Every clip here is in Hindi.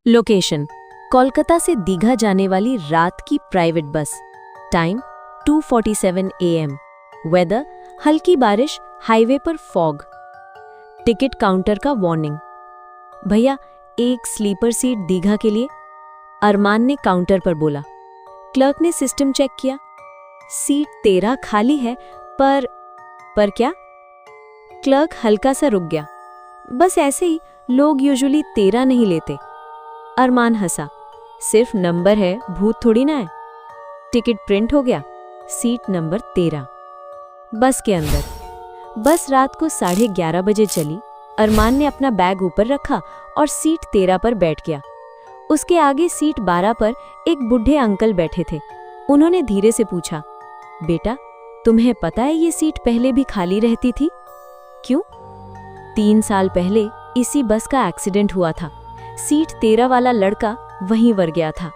लोकेशन: कोलकाता से दीघा जाने वाली रात की private bus. Time 2:47 AM। Weather: हल्की बारिश, हाईवे पर फॉग। टिकट काउंटर का वार्निंग: भैया, एक स्लीपर सीट दीघा के लिए। अरमान ने काउंटर पर बोला। क्लर्क ने सिस्टम चेक किया। सीट 13 खाली है, पर क्या? क्लर्क हल्का सा रुक गया। बस ऐसे ही, लोग यूजुअली 13 नहीं लेते। अरमान हंसा। सिर्फ नंबर है, भूत थोड़ी ना है। टिकट प्रिंट हो गया। Seat number 13। बस के अंदर। बस रात को 11:30 बजे चली। अरमान ने अपना बैग ऊपर रखा और सीट 13 पर बैठ गया। उसके आगे सीट 12 पर एक बूढ़े अंकल बैठे थे। उन्होंने धीरे से पूछा, बेटा, तुम्हें पता है ये सीट पहले भी खाली रहती थी? क्यों? 3 साल पहले इसी बस का एक्सीडेंट हुआ था। सीट 13 वाला लड़का वहीं वर गया था।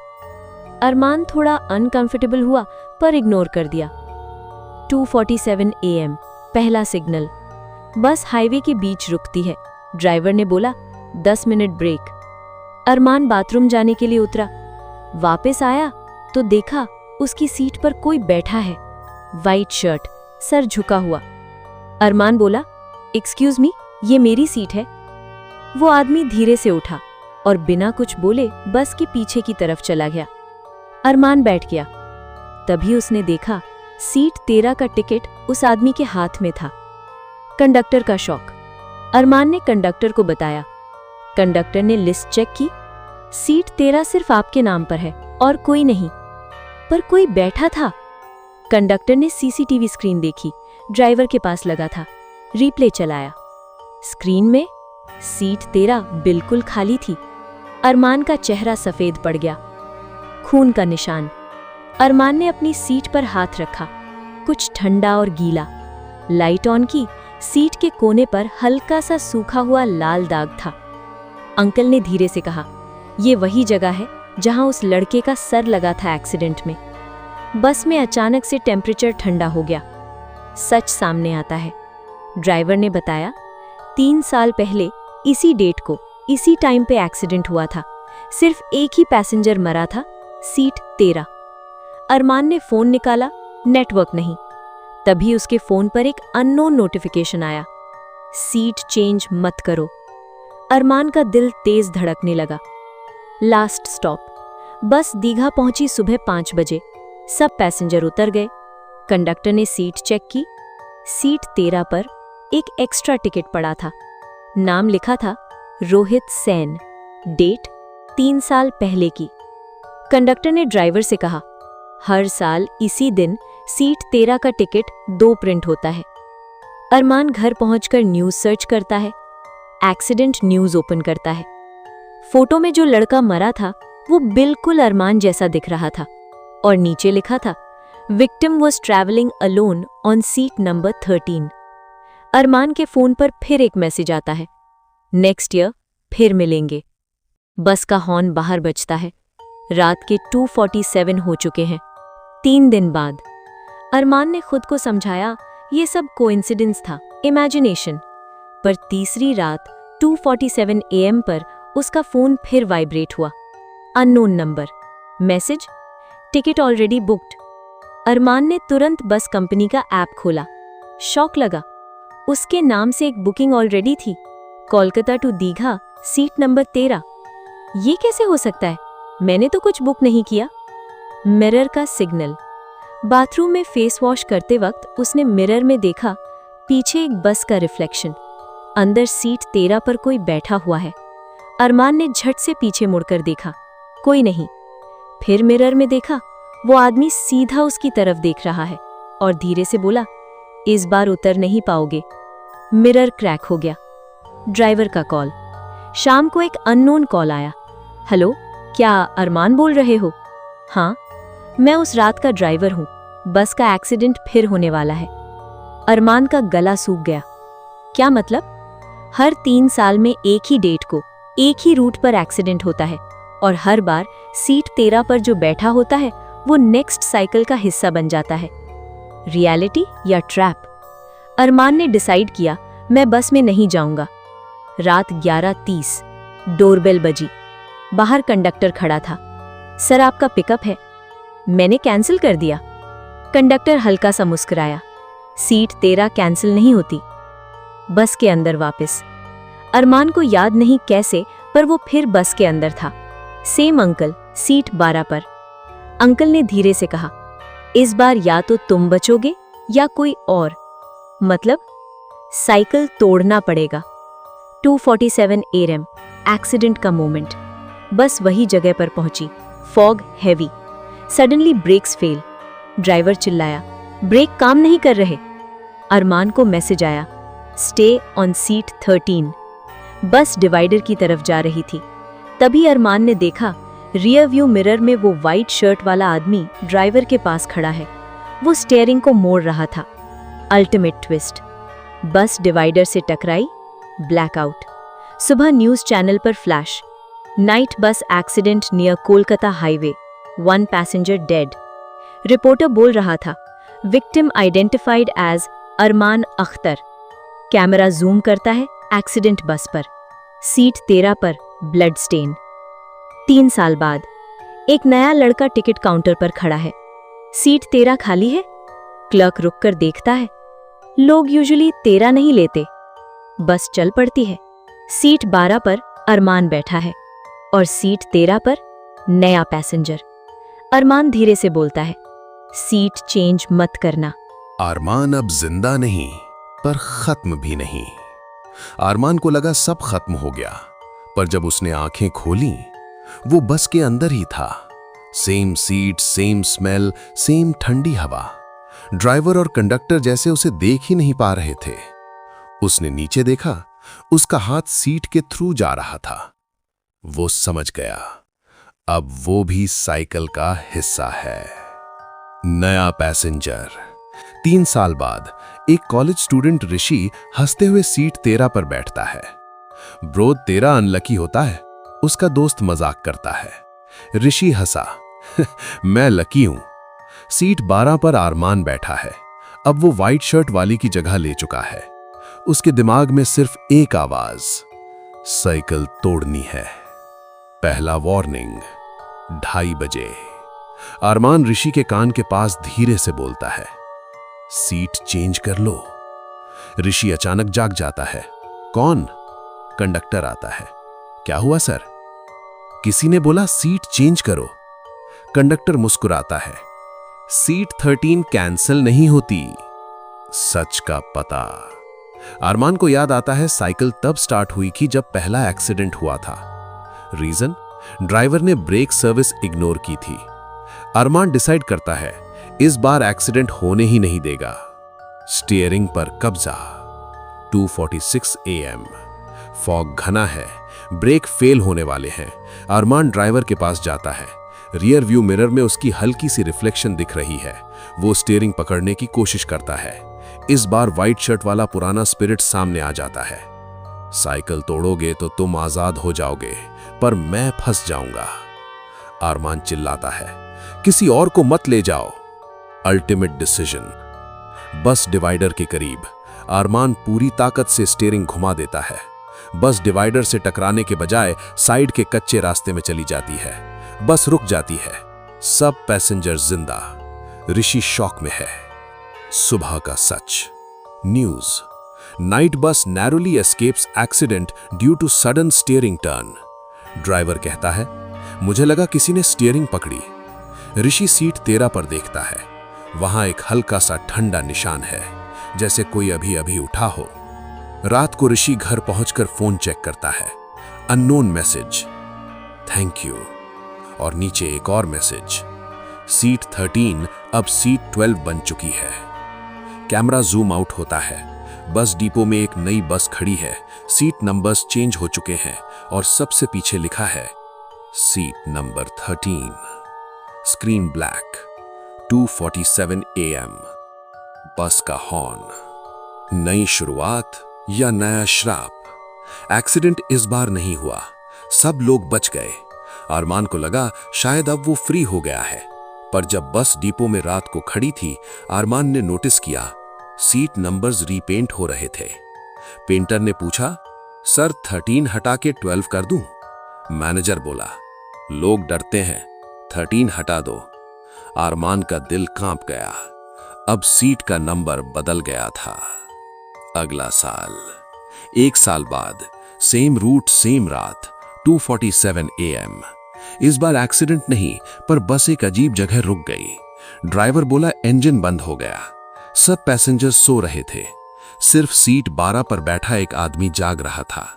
अरमान थोड़ा अनकंफर्टेबल हुआ, पर इग्नोर कर दिया। 2:47 AM, पहला सिग्नल। बस हाईवे के बीच रुकती है। ड्राइवर ने बोला, 10 मिनट ब्रेक। अरमान बाथरूम जाने के लिए उतरा। वापस आया तो देखा उसकी सीट पर कोई बैठा है। वाइट शर्ट, सर झुका हुआ। अरमान बोला, एक्सक्यूज मी, ये मेरी सीट है। वो आदमी धीरे से उठा और बिना कुछ बोले बस के पीछे की तरफ चला गया। अरमान बैठ गया। तभी उसने देखा सीट 13 का टिकट उस आदमी के हाथ में था। कंडक्टर का शौक। अरमान ने कंडक्टर को बताया। कंडक्टर ने लिस्ट चेक की। सीट 13 सिर्फ आपके नाम पर है और कोई नहीं। पर कोई बैठा था। कंडक्टर ने सीसीटीवी स्क्रीन देखी। ड्राइवर के पास लगा था। रिप्ले चलाया। स्क्रीन में सीट 13 बिल्कुल खाली थी। अरमान का चेहरा सफेद पड़ गया। खून का निशान। अरमान ने अपनी सीट पर हाथ रखा। कुछ ठंडा और गीला। लाइट ऑन की। सीट के कोने पर हल्का सा सूखा हुआ लाल दाग था। अंकल ने धीरे से कहा, ये वही जगह है जहां उस लड़के का सर लगा था एक्सीडेंट में। बस में अचानक से टेम्परेचर ठंडा हो गया। सच सामने आता है। ड्राइवर ने बताया, 3 साल पहले इसी डेट को इसी टाइम पे एक्सीडेंट हुआ था। सिर्फ एक ही पैसेंजर मरा था, सीट 13। अरमान ने फोन निकाला, नेटवर्क नहीं। तभी उसके फोन पर एक अननोन नोटिफिकेशन आया, सीट चेंज मत करो। अरमान का दिल तेज धड़कने लगा। Last stop. बस दीघा पहुंची सुबह 5 बजे। सब पैसेंजर उतर गए। कंडक्टर ने सीट चेक की। सीट 13 पर एक एक्स्ट्रा टिकट पड़ा था। नाम लिखा था रोहित सेन। डेट 3 साल पहले की। कंडक्टर ने ड्राइवर से कहा, हर साल इसी दिन सीट 13 का टिकट 2 प्रिंट होता है। अरमान घर पहुंचकर न्यूज सर्च करता है। एक्सीडेंट न्यूज ओपन करता है। फोटो में जो लड़का मरा था वो बिल्कुल अरमान जैसा दिख रहा था और नीचे लिखा था, victim was travelling alone on seat number 13। अरमान के फोन पर फिर एक मैसेज आता है, नेक्स्ट ईयर फिर मिलेंगे। बस का हॉर्न बाहर बजता है। रात के 2:47 हो चुके हैं। 3 दिन बाद। अरमान ने खुद को समझाया ये सब कोइंसिडेंस था, इमेजिनेशन। पर तीसरी रात 2:47 AM पर उसका फोन फिर वाइब्रेट हुआ। Unknown number. Message, ticket already booked. Armaan ने तुरंत बस कंपनी का ऐप खोला। शॉक लगा। उसके नाम से एक बुकिंग ऑलरेडी थी, Kolkata to Digha, seat number 13। ये कैसे हो सकता है? मैंने तो कुछ बुक नहीं किया। मिरर का सिग्नल। बाथरूम में फेस वॉश करते वक्त उसने मिरर में देखा पीछे एक बस का रिफ्लेक्शन। अंदर सीट 13 पर कोई बैठा हुआ है। अरमान ने झट से पीछे मुड़कर देखा, कोई नहीं। फिर मिरर में देखा, वो आदमी सीधा उसकी तरफ देख रहा है और धीरे से बोला, इस बार उतर नहीं पाओगे। मिरर क्रैक हो गया। ड्राइवर का कॉल। शाम को एक अननोन कॉल आया। हेलो, क्या अरमान बोल रहे हो? हाँ, मैं उस रात का ड्राइवर हूँ। बस का एक्सीडेंट फिर होने वाला है। अरमान का गला सूख गया। क्या मतलब? हर 3 साल में एक ही डेट को एक ही रूट पर एक्सीडेंट होता है और हर बार सीट 13 पर जो बैठा होता है वो नेक्स्ट साइकिल का हिस्सा बन जाता है। रियलिटी या ट्रैप? अरमान ने डिसाइड किया, मैं बस में नहीं जाऊंगा। रात 11:30। डोरबेल बजी। बाहर कंडक्टर खड़ा था। सर, आपका पिकअप है। मैंने कैंसिल कर दिया। कंडक्टर हल्का सा मुस्कुराया। सीट 13 कैंसिल नहीं होती। बस के अंदर वापस। अरमान को याद नहीं कैसे, पर वो फिर बस के अंदर था। सेम अंकल, सीट 12 पर। अंकल ने धीरे से कहा, इस बार या तो तुम बचोगे या कोई और। मतलब साइकिल तोड़ना पड़ेगा। 2:47 AM, एक्सीडेंट का मोमेंट। बस वही जगह पर पहुंची। Fog heavy. Suddenly brakes fail. Driver चिल्लाया, ब्रेक काम नहीं कर रहे। अरमान को मैसेज आया, स्टे ऑन सीट 13। बस डिवाइडर की तरफ जा रही थी। तभी अरमान ने देखा, रियर व्यू मिरर में वो वाइट शर्ट वाला आदमी ड्राइवर के पास खड़ा है। वो स्टीयरिंग को मोड़ रहा था। Ultimate twist. बस डिवाइडर से टकराई। ब्लैकआउट। सुबह न्यूज चैनल पर फ्लैश, नाइट बस accident near Kolkata highway, 1 passenger dead. Reporter बोल रहा था, विक्टिम आइडेंटिफाइड एज अरमान अख्तर। कैमरा जूम करता है एक्सीडेंट बस पर, सीट 13 पर ब्लड स्टेन। 3 साल बाद एक नया लड़का टिकट काउंटर पर खड़ा है। सीट 13 खाली है। क्लर्क रुककर देखता है। लोग यूजुअली 13 नहीं लेते। बस चल पड़ती है। सीट 12 पर अरमान बैठा है और सीट 13 पर नया पैसेंजर। अरमान धीरे से बोलता है, सीट चेंज मत करना। अरमान अब जिंदा नहीं, पर खत्म भी नहीं। अरमान को लगा सब खत्म हो गया, पर जब उसने आंखें खोली, वो बस के अंदर ही था। Same seat, same smell, same ठंडी हवा। ड्राइवर और कंडक्टर जैसे उसे देख ही नहीं पा रहे थे। उसने नीचे देखा, उसका हाथ सीट के थ्रू जा रहा था। वो समझ गया, अब वो भी साइकिल का हिस्सा है। नया पैसेंजर। 3 साल बाद एक कॉलेज स्टूडेंट ऋषि हंसते हुए सीट 13 पर बैठता है। ब्रो, तेरा अनलकी होता है, उसका दोस्त मजाक करता है। ऋषि हंसा, मैं लकी हूं। सीट 12 पर अरमान बैठा है। अब वो वाइट शर्ट वाली की जगह ले चुका है। उसके दिमाग में सिर्फ एक आवाज, साइकिल तोड़नी है। पहला वार्निंग, 2:30 बजे। अरमान ऋषि के कान के पास धीरे से बोलता है, सीट चेंज कर लो। ऋषि अचानक जाग जाता है। कौन? कंडक्टर आता है। क्या हुआ सर? किसी ने बोला सीट चेंज करो। कंडक्टर मुस्कुराता है, सीट 13 कैंसिल नहीं होती। सच का पता। अरमान को याद आता है, साइकिल तब स्टार्ट हुई थी जब पहला एक्सीडेंट हुआ था। रीजन? ड्राइवर ने ब्रेक सर्विस इग्नोर की थी। अरमान डिसाइड करता है, इस बार एक्सीडेंट होने ही नहीं देगा। स्टीयरिंग पर कब्जा। 2:46 AM। फॉग घना है, ब्रेक फेल होने वाले हैं। अरमान ड्राइवर के पास जाता है। रियर व्यू मिरर में उसकी हल्की सी रिफ्लेक्शन दिख रही है। वो स्टीयरिंग पकड़ने की कोशिश करता है। इस बार व्हाइट शर्ट वाला पुराना स्पिरिट सामने आ जाता है। साइकिल तोड़ोगे तो तुम आजाद हो जाओगे, पर मैं फंस जाऊंगा। अरमान चिल्लाता है, किसी और को मत ले जाओ। Ultimate decision. बस डिवाइडर के करीब अरमान पूरी ताकत से स्टीयरिंग घुमा देता है। बस डिवाइडर से टकराने के बजाय साइड के कच्चे रास्ते में चली जाती है। बस रुक जाती है। सब पैसेंजर जिंदा। ऋषि शॉक में है। सुबह का सच। News, night bus narrowly escapes accident due to sudden steering turn. Driver कहता है, मुझे लगा किसी ने स्टीयरिंग पकड़ी। ऋषि सीट 13 पर देखता है। वहां एक हल्का सा ठंडा निशान है, जैसे कोई अभी अभी उठा हो। रात को ऋषि घर पहुंचकर फोन चेक करता है। Unknown message, thank you. और नीचे एक और मैसेज, सीट 13 अब सीट 12 बन चुकी है। कैमरा जूम आउट होता है। बस डिपो में एक नई बस खड़ी है। सीट नंबर्स चेंज हो चुके हैं और सबसे पीछे लिखा है seat number 13। Screen black. 2:47 AM। बस का हॉर्न। नई शुरुआत या नया श्राप? एक्सीडेंट इस बार नहीं हुआ। सब लोग बच गए। अरमान को लगा शायद अब वो फ्री हो गया है, पर जब बस डिपो में रात को खड़ी थी, अरमान ने नोटिस किया सीट नंबर्स रीपेंट हो रहे थे। पेंटर ने पूछा, सर 13 हटा के 12 कर दूं? मैनेजर बोला, लोग डरते हैं, 13 हटा दो। अरमान का दिल कांप गया। अब सीट का नंबर बदल गया था। अगला साल, 1 साल बाद, सेम रूट सेम रात, 2:47 AM। इस बार एक्सीडेंट नहीं, पर बस एक अजीब जगह रुक गई। ड्राइवर बोला इंजन बंद हो गया। सब पैसेंजर्स सो रहे थे, सिर्फ सीट 12 पर बैठा एक आदमी जाग रहा था।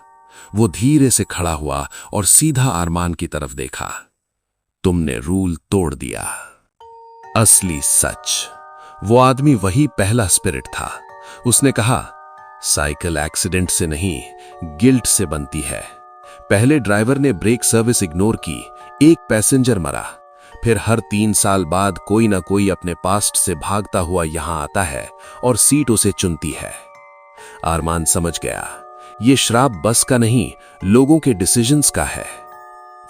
वो धीरे से खड़ा हुआ और सीधा अरमान की तरफ देखा। तुमने रूल तोड़ दिया। असली सच। वो आदमी वही पहला स्पिरिट था। उसने कहा, साइकिल एक्सीडेंट से नहीं, गिल्ट से बनती है। पहले ड्राइवर ने ब्रेक सर्विस इग्नोर की, एक पैसेंजर मरा। फिर हर 3 साल बाद कोई ना कोई अपने पास्ट से भागता हुआ यहां आता है और सीट उसे चुनती है। अरमान समझ गया, ये श्राप बस का नहीं, लोगों के डिसीजंस का है।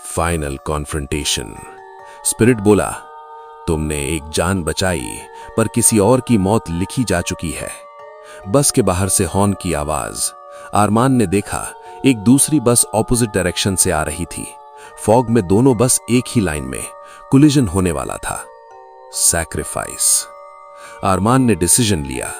Final confrontation. स्पिरिट बोला, तुमने एक जान बचाई, पर किसी और की मौत लिखी जा चुकी है। बस के बाहर से हॉर्न की आवाज। अरमान ने देखा, एक दूसरी बस ऑपोजिट डायरेक्शन से आ रही थी। फॉग में दोनों बस एक ही लाइन में, कोलिजन होने वाला था। सैक्रिफाइस। अरमान ने डिसीजन लिया।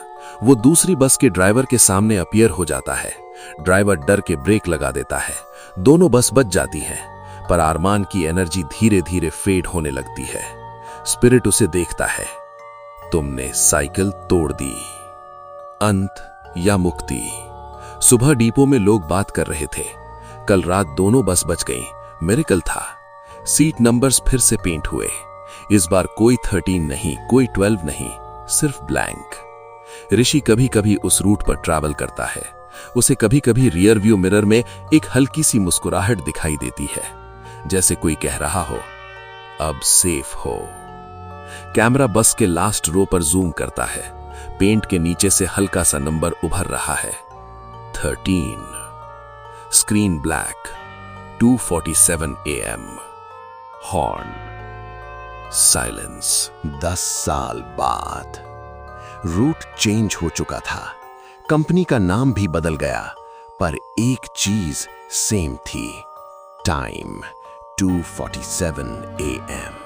वो दूसरी बस के ड्राइवर के सामने अपीयर हो जाता है। ड्राइवर डर के ब्रेक लगा देता है। दोनों बस बच जाती हैं, पर अरमान की एनर्जी धीरे धीरे फेड होने लगती है। स्पिरिट उसे देखता है। तुमने साइकिल तोड़ दी। अंत या मुक्ति। सुबह डिपो में लोग बात कर रहे थे। कल रात दोनों बस बच गईं, मिरेकल था। सीट नंबर्स फिर से पेंट हुए। इस बार कोई 13 नहीं, कोई 12 नहीं, सिर्फ ब्लैंक। ऋषि कभी कभी उस रूट पर ट्रैवल करता है। उसे कभी कभी रियर व्यू मिरर में एक हल्की सी मुस्कुराहट दिखाई देती है, जैसे कोई कह रहा हो, अब सेफ हो। कैमरा बस के लास्ट रो पर जूम करता है। पेंट के नीचे से हल्का सा नंबर उभर रहा है, 13। Screen black, 2:47 AM। Horn. Silence. 10 साल बाद रूट चेंज हो चुका था। कंपनी का नाम भी बदल गया, पर एक चीज सेम थी। Time 2:47 AM।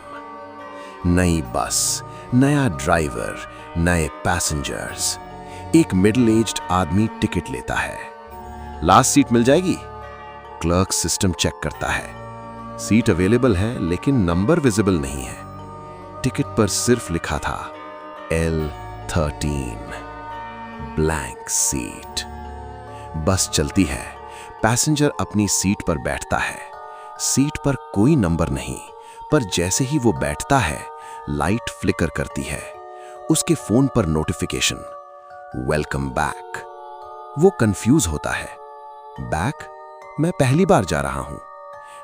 नई बस, नया ड्राइवर, नए पैसेंजर्स। एक मिडिल एज्ड आदमी टिकट लेता है। लास्ट सीट मिल जाएगी? क्लर्क सिस्टम चेक करता है। सीट अवेलेबल है, लेकिन नंबर विजिबल नहीं है। टिकट पर सिर्फ लिखा था L13। Blank seat. बस चलती है। पैसेंजर अपनी सीट पर बैठता है। सीट पर कोई नंबर नहीं, पर जैसे ही वो बैठता है, लाइट फ्लिकर करती है। उसके फोन पर नोटिफिकेशन, वेलकम बैक। वो कंफ्यूज होता है। बैक? मैं पहली बार जा रहा हूं।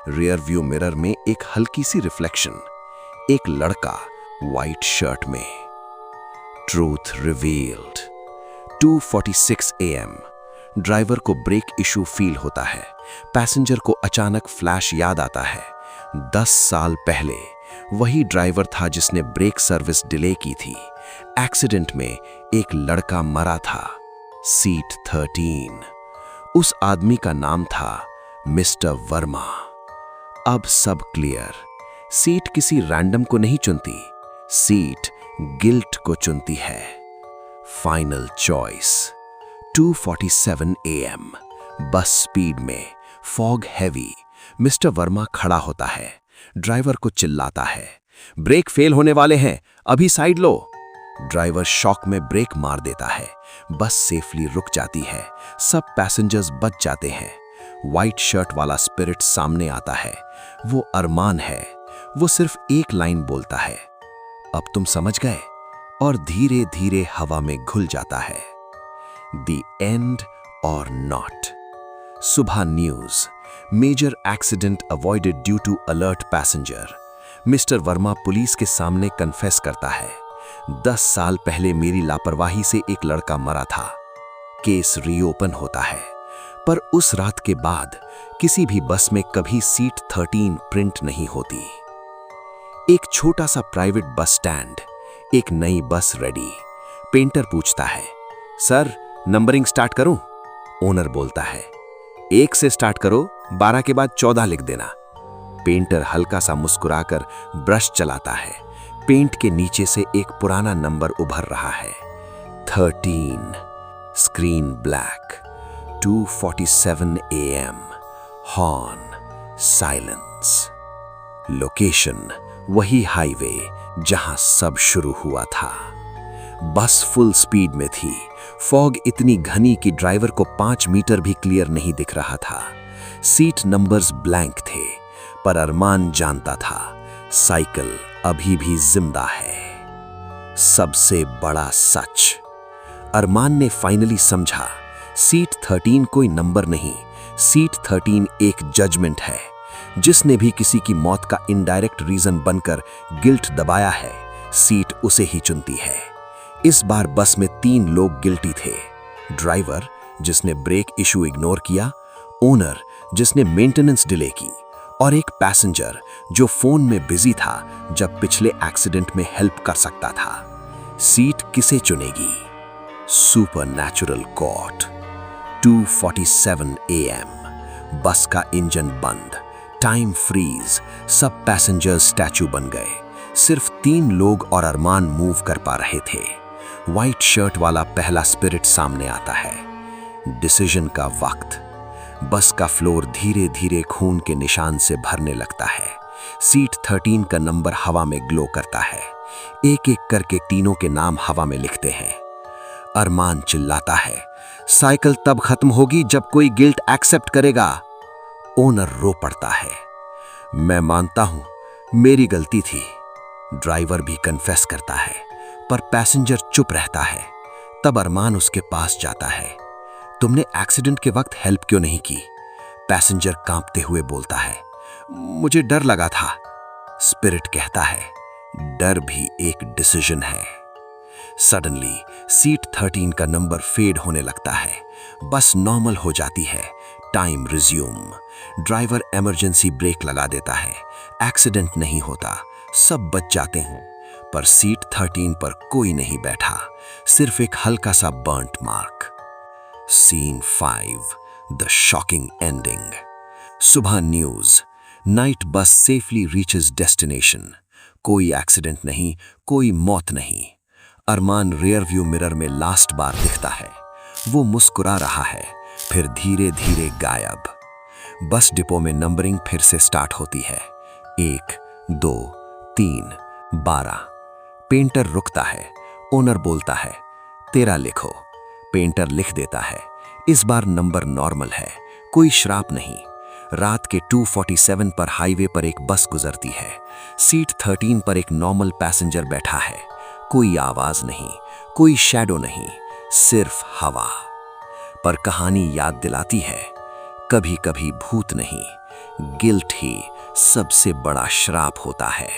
रियर व्यू मिरर में एक हल्की सी रिफ्लेक्शन, एक लड़का व्हाइट शर्ट में। Truth revealed. 2:46 AM। ड्राइवर को ब्रेक इशू फील होता है। पैसेंजर को अचानक फ्लैश याद आता है। 10 साल पहले वही ड्राइवर था जिसने ब्रेक सर्विस डिले की थी। एक्सीडेंट में एक लड़का मरा था। सीट 13। उस आदमी का नाम था मिस्टर वर्मा। अब सब क्लियर। सीट किसी रैंडम को नहीं चुनती, सीट गिल्ट को चुनती है। Final choice. 2:47 AM। बस स्पीड में, फॉग हैवी। मिस्टर वर्मा खड़ा होता है। ड्राइवर को चिल्लाता है, ब्रेक फेल होने वाले हैं, अभी साइड लो। ड्राइवर शॉक में ब्रेक मार देता है। बस सेफली रुक जाती है। सब पैसेंजर्स बच जाते हैं। व्हाइट शर्ट वाला स्पिरिट सामने आता है। वो अरमान है। वो सिर्फ एक लाइन बोलता है, अब तुम समझ गए, और धीरे धीरे हवा में घुल जाता है। The end or not. सुबह news, major accident avoided due to alert passenger. Mister Verma police के सामने कन्फेस करता है, 10 साल पहले मेरी लापरवाही से एक लड़का मरा था। केस रीओपन होता है, पर उस रात के बाद किसी भी बस में कभी सीट 13 प्रिंट नहीं होती। एक छोटा सा प्राइवेट बस स्टैंड, एक नई बस रेडी। पेंटर पूछता है, सर नंबरिंग स्टार्ट करूं? ओनर बोलता है, 1 से स्टार्ट करो, 12 के बाद 14 लिख देना, पेंटर हल्का सा मुस्कुराकर ब्रश चलाता है। पेंट के नीचे से एक पुराना नंबर उभर रहा है, 13। Screen black. 2:47 AM। Horn, silence. Location वही हाईवे जहां सब शुरू हुआ था। बस फुल स्पीड में थी। फॉग इतनी घनी कि ड्राइवर को 5 मीटर भी क्लियर नहीं दिख रहा था। सीट नंबर्स ब्लैंक थे, पर अरमान जानता था साइकिल अभी भी जिंदा है। सबसे बड़ा सच, अरमान ने फाइनली समझा, सीट 13 कोई नंबर नहीं, सीट 13 एक जजमेंट है। जिसने भी किसी की मौत का इनडायरेक्ट रीजन बनकर गिल्ट दबाया है, सीट उसे ही चुनती है। इस बार बस में 3 लोग गिल्टी थे। ड्राइवर जिसने ब्रेक इशू इग्नोर किया, ओनर जिसने मेंटेनेंस डिले की, और एक पैसेंजर जो फोन में बिजी था जब पिछले एक्सीडेंट में हेल्प कर सकता था। सीट किसे चुनेगी? Supernatural court. 2:47 AM। बस का इंजन बंद, टाइम फ्रीज, सब पैसेंजर्स स्टैचू बन गए। सिर्फ 3 लोग और अरमान मूव कर पा रहे थे। व्हाइट शर्ट वाला पहला स्पिरिट सामने आता है। डिसीजन का वक्त। बस का फ्लोर धीरे धीरे खून के निशान से भरने लगता है। सीट 13 का नंबर हवा में ग्लो करता है। एक एक करके तीनों के नाम हवा में लिखते हैं। अरमान चिल्लाता है, साइकिल तब खत्म होगी जब कोई गिल्ट एक्सेप्ट करेगा। ओनर रो पड़ता है, मैं मानता हूं मेरी गलती थी। ड्राइवर भी कन्फेस करता है, पर पैसेंजर चुप रहता है। तब अरमान उसके पास जाता है, तुमने एक्सीडेंट के वक्त हेल्प क्यों नहीं की? पैसेंजर कांपते हुए बोलता है, मुझे डर लगा था। स्पिरिट कहता है, डर भी एक डिसीजन है। सडनली सीट 13 का नंबर फेड होने लगता है। बस नॉर्मल हो जाती है। Time resume. Driver emergency brake लगा देता है। एक्सीडेंट नहीं होता, सब बच जाते हैं। पर सीट 13 पर कोई नहीं बैठा, सिर्फ एक हल्का सा burnt mark. Scene 5, the shocking ending. सुबह news, night bus safely reaches destination. कोई एक्सीडेंट नहीं, कोई मौत नहीं। अरमान रियर व्यू मिरर में लास्ट बार दिखता है। वो मुस्कुरा रहा है, फिर धीरे धीरे गायब। बस डिपो में नंबरिंग फिर से स्टार्ट होती है। 1, 2, 3, 12। पेंटर रुकता है। ओनर बोलता है, तेरा लिखो। पेंटर लिख देता है। इस बार नंबर नॉर्मल है, कोई श्राप नहीं। रात के 2:47 पर हाईवे पर एक बस गुजरती है। सीट 13 पर एक नॉर्मल पैसेंजर बैठा है। कोई आवाज नहीं, कोई शैडो नहीं, सिर्फ हवा। पर कहानी याद दिलाती है, कभी कभी भूत नहीं, गिल्ट ही सबसे बड़ा श्राप होता है।